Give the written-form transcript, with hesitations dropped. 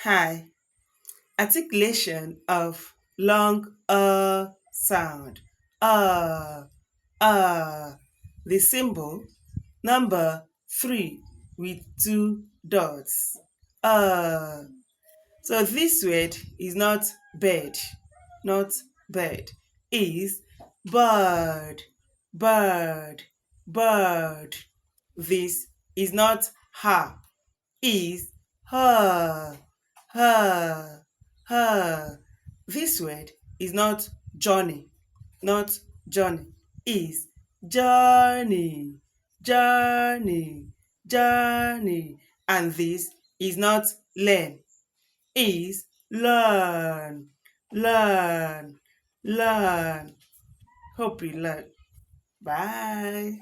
Hi. Articulation of long sound. The symbol number 3 with 2 dots. So this word is not bird, not bird. Is bird, bird, bird. This is not her, is her, her, her. This word is not Johnny, not Johnny. Is journey, journey, journey. And this is not learn, is learn, learn, learn. Hope you learn. Bye.